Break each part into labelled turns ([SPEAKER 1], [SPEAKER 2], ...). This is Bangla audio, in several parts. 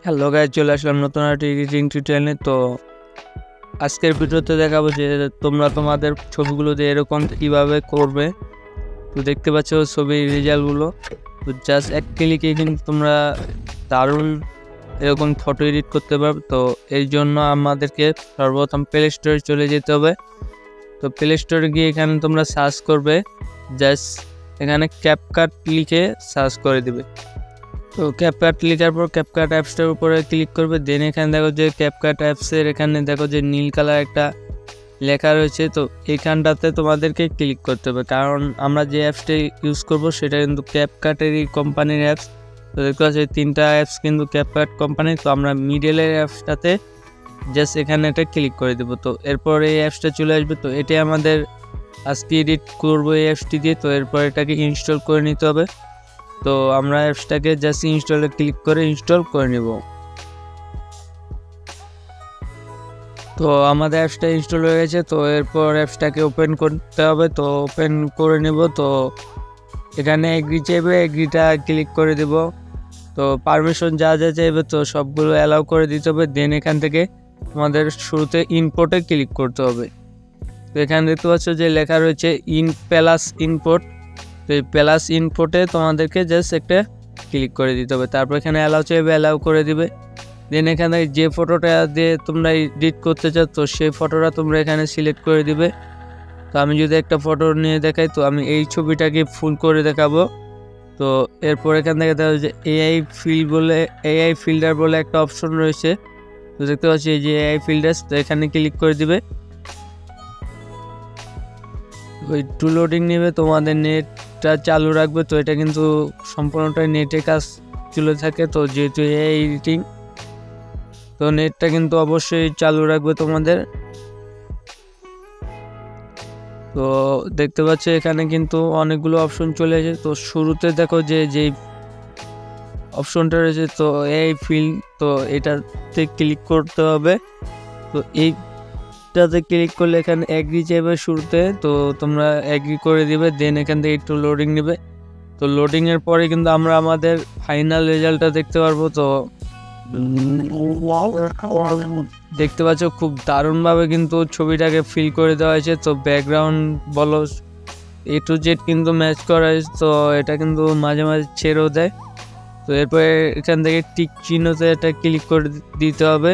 [SPEAKER 1] হ্যালো গাইস, চলে আসলাম নতুন একটা এডিটিং টিউটোরিয়ালে। তো আজকের ভিডিওতে দেখাবো যে তোমরা তোমাদের ছবিগুলো দিয়ে এরকম কিভাবে করবে। তো দেখতে পাচ্ছ ছবির রেজাল্টগুলো। তো জাস্ট এক ক্লিকে কিন্তু তোমরা দারুণ এরকম ফটো এডিট করতে পারবে। তো এই জন্য আমাদেরকে সর্বপ্রথম প্লে স্টোরে চলে যেতে হবে। তো প্লে স্টোরে গিয়ে এখানে তোমরা সার্চ করবে, জাস্ট এখানে ক্যাপকাট লিখে সার্চ করে দিবে। তো ক্যাপকাট লেখার পর ক্যাপকাট অ্যাপসটার উপরে ক্লিক করবে। দেন এখানে দেখো যে ক্যাপকাট অ্যাপসের এখানে দেখো যে নীল কালার একটা লেখা রয়েছে। তো এইখানটাতে তোমাদেরকে ক্লিক করতে হবে, কারণ আমরা যে অ্যাপসটা ইউজ করব সেটা কিন্তু ক্যাপকাটেরই কোম্পানির অ্যাপস। তো দেখতে পাচ্ছি তিনটা অ্যাপস কিন্তু ক্যাপকাট কোম্পানি। তো আমরা মিডলের অ্যাপসটাতে জাস্ট এখানে এটা ক্লিক করে দেবো। তো এরপর এই অ্যাপসটা চলে আসবে। তো এটাই আমাদের আজকে এডিট করবো এই অ্যাপসটি দিয়ে। তো এরপর এটাকে ইনস্টল করে নিতে হবে। তো আমরা অ্যাপসটাকে জাস্ট ইনস্টলে ক্লিক করে ইনস্টল করে নেব। তো আমাদের অ্যাপসটা ইনস্টল হয়ে গেছে। তো এরপর অ্যাপসটাকে ওপেন করতে হবে। তো ওপেন করে নেব। তো এখানে এগ্রি চাইবে, এগ্রিটা ক্লিক করে দেব। তো পারমিশন যা যা চাইবে তো সবগুলো অ্যালাউ করে দিতে হবে। দেন এখান থেকে আমাদের শুরুতে ইম্পোর্টে ক্লিক করতে হবে। তো এখানে দেখতে পাচ্ছ যে লেখা রয়েছে প্লাস ইম্পোর্ট। তো এই প্লাস ইনপুটে তোমাদেরকে জাস্ট একটা ক্লিক করে দিতে হবে। তারপর এখানে অ্যালাউ চাইবে, অ্যালাউ করে দিবে। দেন এখানে যে ফটোটা দিয়ে তোমরা এডিট করতে চাও তো সেই ফটোটা তোমরা এখানে সিলেক্ট করে দিবে। তো আমি যদি একটা ফটো নিয়ে দেখাই, তো আমি এই ছবিটাকে ফুল করে দেখাবো। তো এরপর এখান থেকে দেখা যায় যে এআই ফিল্টার বলে একটা অপশন রয়েছে। তো দেখতে পাচ্ছি এই যে এআই ফিল্টার, তো এখানে ক্লিক করে দিবে। ওই টু লোডিং নেবে, তোমাদের নেটটা চালু রাখবে। তো এটা কিন্তু সম্পূর্ণটাই নেটে কাজ চলে থাকে। তো যেহেতু এআই এডিটিং, তো নেটটা কিন্তু অবশ্যই চালু রাখবে তোমাদের। তো দেখতে পাচ্ছ এখানে কিন্তু অনেকগুলো অপশন চলে এসেছে। তো শুরুতে দেখো যে যেই অপশনটা রয়েছে তো এআই ফিল, তো এটাতে ক্লিক করতে হবে। তো এইটাতে ক্লিক করলে এখানে অ্যাগ্রি চাইবে শুরুতে। তো তোমরা অ্যাগ্রি করে দিবে। দেন এখান থেকে একটু লোডিং নেবে। তো লোডিংয়ের পরে কিন্তু আমরা আমাদের ফাইনাল রেজাল্টটা দেখতে পারবো। তো দেখতে পাচ্ছ খুব দারুণভাবে কিন্তু ছবিটাকে ফিল করে দেওয়া হয়েছে। তো ব্যাকগ্রাউন্ড বলো A to Z কিন্তু ম্যাচ করা হয়েছে। তো এটা কিন্তু মাঝে মাঝে ছেড়েও দেয়। তো এরপরে এখান থেকে টিক চিহ্নতে এটা ক্লিক করে দিতে হবে।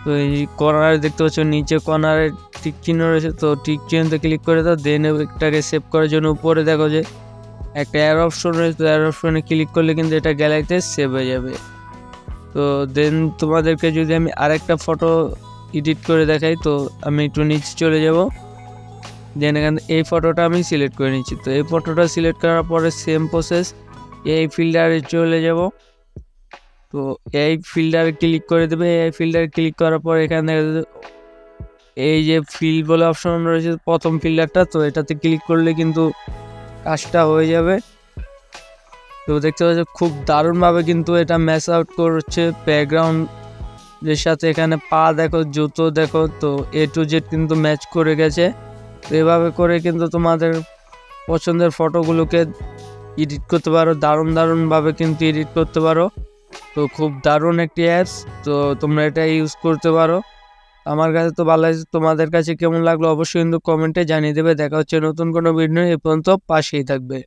[SPEAKER 1] তো এই কর্নারে দেখতে পাচ্ছ নিচে কর্নারে টিক চিহ্ন রয়েছে। তো টিক চিহ্নতে ক্লিক করে দাও। দেন এটাকে সেভ করার জন্য উপরে দেখো যে একটা অ্যারো অপশন রয়েছে। তো অ্যারো অপশনে ক্লিক করলে কিন্তু এটা গ্যালারিতে সেভ হয়ে যাবে। তো দেন তোমাদেরকে যদি আমি আরেকটা ফটো এডিট করে দেখাই, তো আমি একটু নিচে চলে যাব। দেন এখানে এই ফটোটা আমি সিলেক্ট করে নিচ্ছি। তো এই ফটোটা সিলেক্ট করার পরে সেম প্রসেস এই ফিল্টারে চলে যাব। তো এই ফিল্টারে ক্লিক করে দেবে। এই ফিল্টারে ক্লিক করার পর এখানে এই যে ফিল বলে অপশন রয়েছে প্রথম ফিল্টারটা, তো এটাতে ক্লিক করলে কিন্তু কাজটা হয়ে যাবে। তো দেখতে পাচ্ছ খুব দারুণভাবে কিন্তু এটা ম্যাচ আউট করছে ব্যাকগ্রাউন্ডের সাথে। এখানে পা দেখো, জুতো দেখো, তো A to Z কিন্তু ম্যাচ করে গেছে। তো এভাবে করে কিন্তু তোমাদের পছন্দের ফটোগুলোকে এডিট করতে পারো, দারুণভাবে কিন্তু এডিট করতে পারো। তো খুব দারুণ একটি অ্যাপস। তো তোমরা এটা ইউজ করতে পারো। আমার কাছে তো ভালো লাগছে। তোমাদের কাছে কেমন লাগলো অবশ্যই কিন্তু কমেন্টে জানিয়ে দেবে। দেখা হচ্ছে নতুন কোনো ভিডিও। এ পর্যন্ত পাশেই থাকবে।